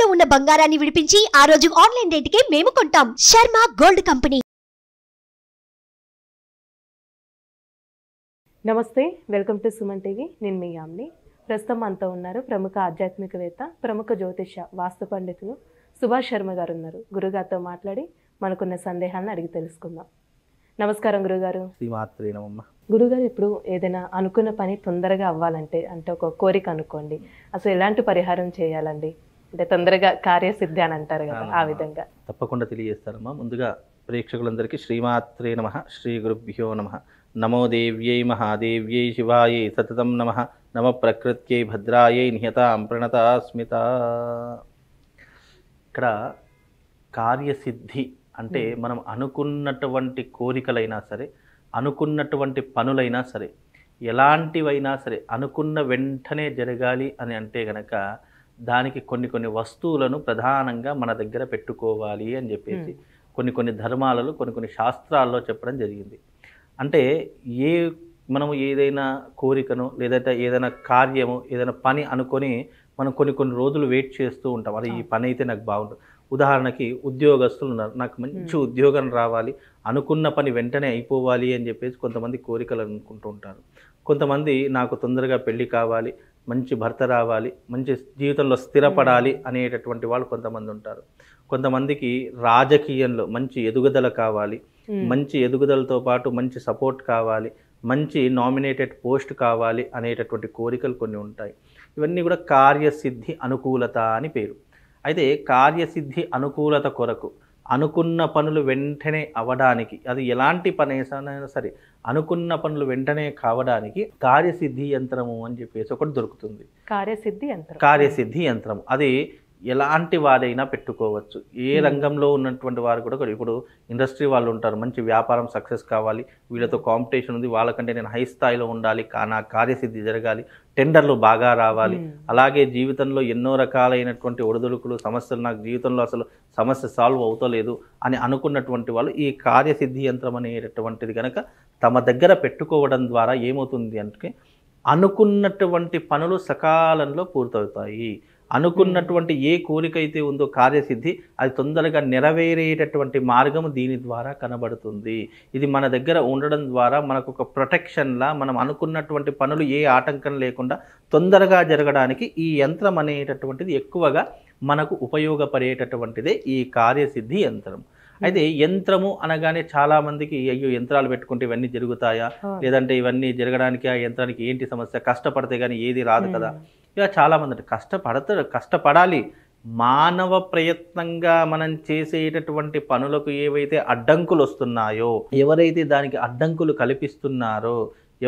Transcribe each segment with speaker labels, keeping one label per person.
Speaker 1: తాకట్టులో ఉన్న బంగారాన్ని విడిపించి ఆ రోజు ఆన్లైన్ రేటుకే మేము కొంటాం. Sharma gold company.
Speaker 2: నమస్తే, వెల్కమ్ టు సుమన్ టీవీ. నేను మీ యామ్ని. ప్రస్తుతం మనతో ఉన్నారు ప్రముఖ ఆధ్యాత్మికవేత్త, ప్రముఖ జ్యోతిష వాస్తు పండితులు సుభాష్ శర్మ గారు ఉన్నారు. గురుగారితో మాట్లాడి మనకున్న సందేహాలను అడిగి తెలుసుకుందాం. నమస్కారం గురుగారు.
Speaker 3: శ్రీమాత్రే నమః.
Speaker 2: గురుగారు, ఇప్పుడు ఏదైనా అనుకున్న పని తొందరగా అవ్వాలంటే, అంటే ఒక కోరిక అనుకోండి, అసలు ఎలాంటి పరిహారం చేయాలండి? అంటే తొందరగా కార్యసిద్ధి అని అంటారు కదా, ఆ విధంగా.
Speaker 3: తప్పకుండా తెలియజేస్తానమ్మా. ముందుగా ప్రేక్షకులందరికీ శ్రీమాత్రే నమః, శ్రీ గురుభ్యో నమః. నమో దేవ్యై మహాదేవ్యై శివాయై సతతం నమః. నమ ప్రకృత్యై భద్రాయై నిహతాం ప్రణతాస్మిత. ఇక్కడ కార్యసిద్ధి అంటే మనం అనుకున్నటువంటి కోరికలైనా సరే, అనుకున్నటువంటి పనులైనా సరే, ఎలాంటివైనా సరే అనుకున్న వెంటనే జరగాలి అని అంటే గనక దానికి కొన్ని వస్తువులను ప్రధానంగా మన దగ్గర పెట్టుకోవాలి అని చెప్పేసి కొన్ని ధర్మాలలో కొన్ని శాస్త్రాల్లో చెప్పడం జరిగింది. అంటే మనము ఏదైనా కోరికను లేదంటే ఏదైనా కార్యము ఏదైనా పని అనుకొని మనం కొన్ని రోజులు వెయిట్ చేస్తూ ఉంటాం. అది ఈ పని అయితే నాకు బాగుంటుంది. ఉదాహరణకి ఉద్యోగస్తులు ఉన్నారు, నాకు మంచి ఉద్యోగం రావాలి, అనుకున్న పని వెంటనే అయిపోవాలి అని చెప్పేసి కొంతమంది కోరికలు అనుకుంటూ ఉంటారు. కొంతమంది నాకు తొందరగా పెళ్లి కావాలి, మంచి భర్త రావాలి, మంచి జీవితంలో స్థిరపడాలి అనేటటువంటి వాళ్ళు కొంతమంది ఉంటారు. కొంతమందికి రాజకీయంలో మంచి ఎదుగుదల కావాలి, మంచి ఎదుగుదలతో పాటు మంచి సపోర్ట్ కావాలి, మంచి నామినేటెడ్ పోస్ట్ కావాలి అనేటటువంటి కోరికలు కొన్ని ఉంటాయి. ఇవన్నీ కూడా కార్యసిద్ధి అనుకూలత అని పేరు. అయితే కార్యసిద్ధి అనుకూలత కొరకు అనుకున్న పనులు వెంటనే అవ్వడానికి, అది ఎలాంటి పని అయినా సరే అనుకున్న పనులు వెంటనే కావడానికి కార్యసిద్ధి యంత్రము అని చెప్పేసి ఒకటి దొరుకుతుంది. కార్యసిద్ధి యంత్రం అది ఎలాంటి వారైనా పెట్టుకోవచ్చు. ఏ రంగంలో ఉన్నటువంటి వారు కూడా. ఇప్పుడు ఇండస్ట్రీ వాళ్ళు ఉంటారు, మంచి వ్యాపారం సక్సెస్ కావాలి, వీళ్ళతో కాంపిటీషన్ ఉంది, వాళ్ళకంటే నేను హై స్థాయిలో ఉండాలి, నా కార్యసిద్ధి జరగాలి, టెండర్లు బాగా రావాలి, అలాగే జీవితంలో ఎన్నో రకాలైనటువంటి ఒడిదుడుకులు సమస్యలు, నాకు జీవితంలో అసలు సమస్య సాల్వ్ అవుతలేదు అని అనుకున్నటువంటి వాళ్ళు ఈ కార్యసిద్ధి యంత్రం అనేటటువంటిది కనుక తమ దగ్గర పెట్టుకోవడం ద్వారా ఏమవుతుంది అంటే అనుకున్నటువంటి పనులు సకాలంలో పూర్తవుతాయి. అనుకున్నటువంటి ఏ కోరిక అయితే ఉందో కార్యసిద్ధి, అది తొందరగా నెరవేరేటటువంటి మార్గము దీని ద్వారా కనబడుతుంది. ఇది మన దగ్గర ఉండడం ద్వారా మనకు ఒక ప్రొటెక్షన్లా మనం అనుకున్నటువంటి పనులు ఏ ఆటంకం లేకుండా తొందరగా జరగడానికి ఈ యంత్రం అనేటటువంటిది ఎక్కువగా మనకు ఉపయోగపడేటటువంటిదే ఈ కార్యసిద్ధి యంత్రం. అయితే యంత్రము అనగానే చాలా మందికి అయ్యో యంత్రాలు పెట్టుకుంటే ఇవన్నీ జరుగుతాయా, లేదంటే ఇవన్నీ జరగడానికి ఆ యంత్రానికి ఏంటి సమస్య, కష్టపడితే కానీ ఏది రాదు కదా. ఇక చాలామంది అంటే కష్టపడాలి. మానవ ప్రయత్నంగా మనం చేసేటటువంటి పనులకు ఏవైతే అడ్డంకులు వస్తున్నాయో, ఎవరైతే దానికి అడ్డంకులు కల్పిస్తున్నారో,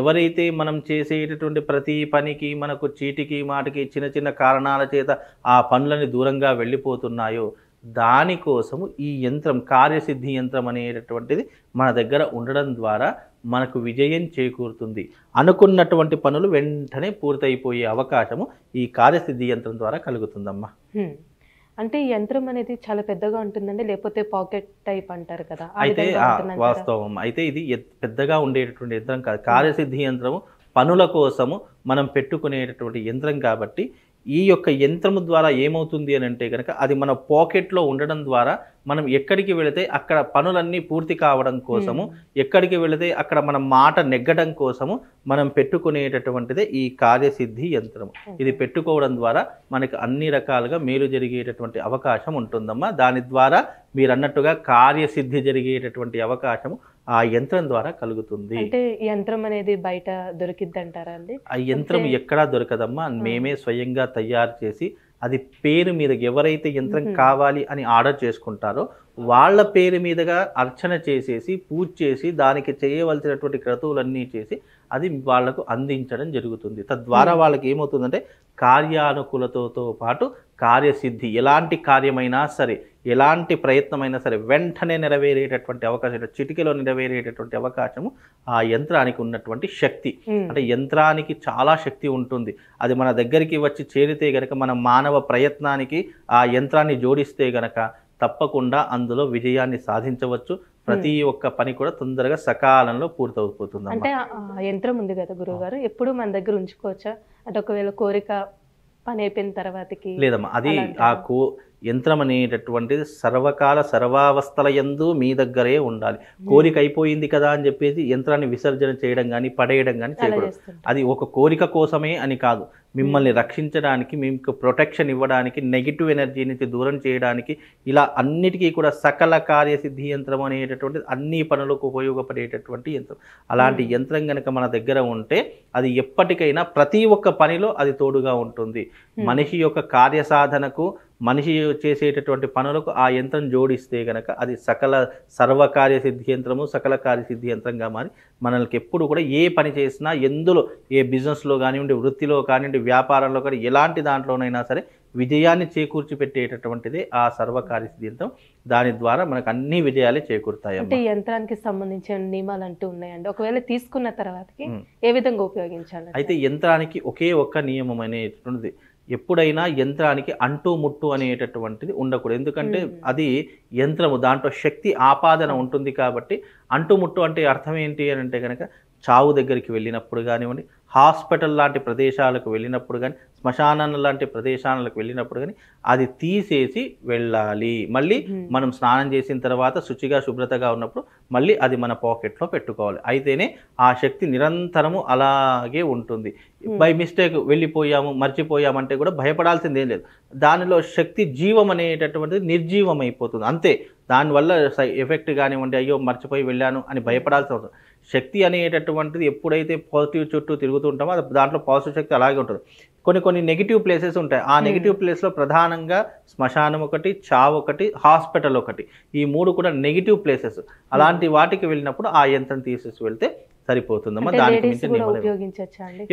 Speaker 3: ఎవరైతే మనం చేసేటటువంటి ప్రతి పనికి మనకు చీటికి మాటికి చిన్న కారణాల చేత ఆ పనులని దూరంగా వెళ్ళిపోతున్నాయో, దానికోసము ఈ యంత్రం కార్యసిద్ధి యంత్రం అనేటటువంటిది మన దగ్గర ఉండడం ద్వారా మనకు విజయం చేకూరుతుంది. అనుకున్నటువంటి పనులు వెంటనే పూర్తయిపోయే అవకాశము ఈ కార్యసిద్ధి యంత్రం ద్వారా కలుగుతుందమ్మా.
Speaker 2: అంటే ఈ యంత్రం అనేది చాలా పెద్దగా ఉంటుందండి, లేకపోతే పాకెట్ టైప్ అంటారు కదా?
Speaker 3: అయితే వాస్తవం. అయితే ఇది పెద్దగా ఉండేటటువంటి యంత్రం కాదు. కార్యసిద్ధి యంత్రము పనుల కోసము మనం పెట్టుకునేటటువంటి యంత్రం కాబట్టి ఈ యొక్క యంత్రము ద్వారా ఏమవుతుంది అని అంటే కనుక అది మన పాకెట్లో ఉండడం ద్వారా మనం ఎక్కడికి వెళితే అక్కడ పనులన్నీ పూర్తి కావడం కోసము, ఎక్కడికి వెళితే అక్కడ మన మాట నెగ్గడం కోసము మనం పెట్టుకునేటటువంటిదే ఈ కార్యసిద్ధి యంత్రం. ఇది పెట్టుకోవడం ద్వారా మనకి అన్ని రకాలుగా మేలు జరిగేటటువంటి అవకాశం ఉంటుందమ్మా. దాని ద్వారా మీరు అన్నట్టుగా కార్యసిద్ధి జరిగేటటువంటి అవకాశము ఆ యంత్రం ద్వారా కలుగుతుంది.
Speaker 2: అంటే యంత్రం అనేది బయట దొరికిద్ది అంటారా అండి?
Speaker 3: ఆ యంత్రం ఎక్కడా దొరకదమ్మా. మేమే స్వయంగా తయారు చేసి అది పేరు మీద ఎవరైతే యంత్రం కావాలి అని ఆర్డర్ చేసుకుంటారో వాళ్ళ పేరు మీదుగా అర్చన చేసేసి పూజ చేసి దానికి చేయవలసినటువంటి క్రతువులన్నీ చేసి అది వాళ్లకు అందించడం జరుగుతుంది. తద్వారా వాళ్ళకి ఏమవుతుందంటే కార్యానుకూలతతో పాటు కార్యసిద్ధి, ఎలాంటి కార్యమైనా సరే ఎలాంటి ప్రయత్నమైనా సరే వెంటనే నెరవేరేటటువంటి అవకాశం, చిటికెలో నెరవేరేటటువంటి అవకాశము ఆ యంత్రానికి ఉన్నటువంటి శక్తి. అంటే యంత్రానికి చాలా శక్తి ఉంటుంది. అది మన దగ్గరికి వచ్చి చేరితే గనక మన మానవ ప్రయత్నానికి ఆ యంత్రాన్ని జోడిస్తే గనక తప్పకుండా అందులో విజయాన్ని సాధించవచ్చు. ప్రతి ఒక్క పని కూడా తొందరగా సకాలంలో పూర్తవుతుంది.
Speaker 2: అంటే యంత్రం ఉంది కదా గురువుగారు, ఎప్పుడు మన దగ్గర ఉంచుకోవచ్చా? అంటే ఒకవేళ కోరిక పని అయిపోయిన తర్వాతకి
Speaker 3: లేదమ్మా, అది ఆ యంత్రం అనేటటువంటిది సర్వకాల సర్వావస్థల యందు మీ దగ్గరే ఉండాలి. కోరిక అయిపోయింది కదా అని చెప్పేసి యంత్రాన్ని విసర్జన చేయడం కానీ పడేయడం కానీ చేయకూడదు. అది ఒక కోరిక కోసమే అని కాదు, మిమ్మల్ని రక్షించడానికి, మీకు ప్రొటెక్షన్ ఇవ్వడానికి, నెగిటివ్ ఎనర్జీ నుంచి దూరం చేయడానికి, ఇలా అన్నిటికీ కూడా సకల కార్యసిద్ధి యంత్రం అనేటటువంటిది అన్ని పనులకు ఉపయోగపడేటటువంటి యంత్రం. అలాంటి యంత్రం కనుక మన దగ్గర ఉంటే అది ఎప్పటికైనా ప్రతి ఒక్క పనిలో అది తోడుగా ఉంటుంది. మనిషి యొక్క కార్యసాధనకు, మనిషి చేసేటటువంటి పనులకు ఆ యంత్రం జోడిస్తే గనక అది సకల సర్వకార్య సిద్ధి యంత్రము, సకల కార్యసిద్ధి యంత్రంగా మారి మనల్కి ఎప్పుడు కూడా ఏ పని చేసినా, ఎందులో ఏ బిజినెస్లో కానివ్వండి, వృత్తిలో కానివ్వండి, వ్యాపారంలో కానీ ఎలాంటి దాంట్లోనైనా సరే విజయాన్ని చేకూర్చి పెట్టేటటువంటిది ఆ సర్వకార్యసిద్ధి యంత్రం. దాని ద్వారా మనకు అన్ని విజయాలే చేకూరుతాయి.
Speaker 2: అంటే ఈ యంత్రానికి సంబంధించిన నియమాలు అంటూ ఉన్నాయండి, ఒకవేళ తీసుకున్న తర్వాతకి ఏ విధంగా ఉపయోగించాలి?
Speaker 3: అయితే యంత్రానికి ఒకే ఒక్క నియమం అనేటువంటిది, ఎప్పుడైనా యంత్రానికి అంటు ముట్టు అనేటటువంటిది ఉండకూడదు. ఎందుకంటే అది యంత్రము, దాంట్లో శక్తి ఆపాదన ఉంటుంది కాబట్టి. అంటుముట్టు అంటే అర్థం ఏంటి అని అంటే కనుక చావు దగ్గరికి వెళ్ళినప్పుడు కానివ్వండి, హాస్పిటల్ లాంటి ప్రదేశాలకు వెళ్ళినప్పుడు కానీ, శ్మశానం లాంటి ప్రదేశాలకు వెళ్ళినప్పుడు కానీ అది తీసేసి వెళ్ళాలి. మళ్ళీ మనం స్నానం చేసిన తర్వాత శుచిగా శుభ్రతగా ఉన్నప్పుడు మళ్ళీ అది మన పాకెట్లో పెట్టుకోవాలి. అయితేనే ఆ శక్తి నిరంతరము అలాగే ఉంటుంది. బై మిస్టేక్ వెళ్ళిపోయాము, మర్చిపోయామంటే కూడా భయపడాల్సింది ఏం లేదు. దానిలో శక్తి జీవం అనేటటువంటిది నిర్జీవం అయిపోతుంది అంతే. దానివల్ల ఎఫెక్ట్ కానివ్వండి, అయ్యో మర్చిపోయి వెళ్ళాను అని భయపడాల్సిన అవసరం. శక్తి అనేటటువంటిది ఎప్పుడైతే పాజిటివ్ చుట్టూ తిరుగుతుంటామో అది దాంట్లో పాజిటివ్ శక్తి అలాగే ఉంటుంది. కొన్ని నెగిటివ్ ప్లేసెస్ ఉంటాయి. ఆ నెగిటివ్ ప్లేస్లో ప్రధానంగా శ్మశానం ఒకటి, చావు ఒకటి, హాస్పిటల్ ఒకటి, ఈ మూడు కూడా నెగిటివ్ ప్లేసెస్. అలాంటి వాటికి వెళ్ళినప్పుడు ఆ యంత్రం తీసేసి వెళ్తే సరిపోతుందమ్మా. దానికి మించి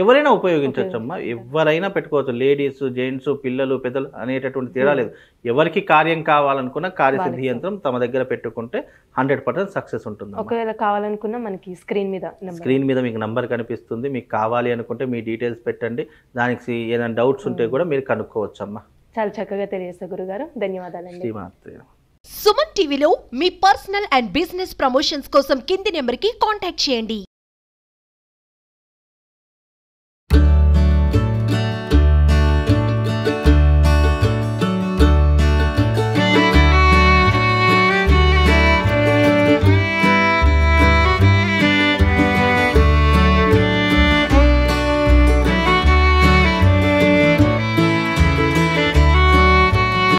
Speaker 3: ఎవరైనా ఉపయోగించవచ్చమ్మా, ఎవరైనా పెట్టుకోవచ్చు. లేడీస్, జెంట్స్, పిల్లలు, పెద్దలు అనేటటువంటి తేడా లేదు. ఎవరికి కార్యం కావాలనుకున్న కార్యసిద్ధి యంత్రం తమ దగ్గర పెట్టుకుంటే 100% సక్సెస్ ఉంటుంది.
Speaker 2: ఒకవేళ కావాలనుకున్నా మనకి స్క్రీన్ మీద
Speaker 3: మీకు నంబర్ కనిపిస్తుంది. మీకు కావాలి అనుకుంటే మీ డీటెయిల్స్ పెట్టండి. దానికి ఏదైనా డౌట్స్ ఉంటే కూడా మీరు కనుక్కోవచ్చమ్మా.
Speaker 2: చాలా చక్కగా తెలియజేస్తారు గురుగారు, ధన్యవాదాలండి.
Speaker 1: సుమన్ టీవీలో మీ పర్సనల్ అండ్ బిజినెస్ ప్రమోషన్స్ కోసం కింది నెంబర్కి కాంటాక్ట్ చేయండి.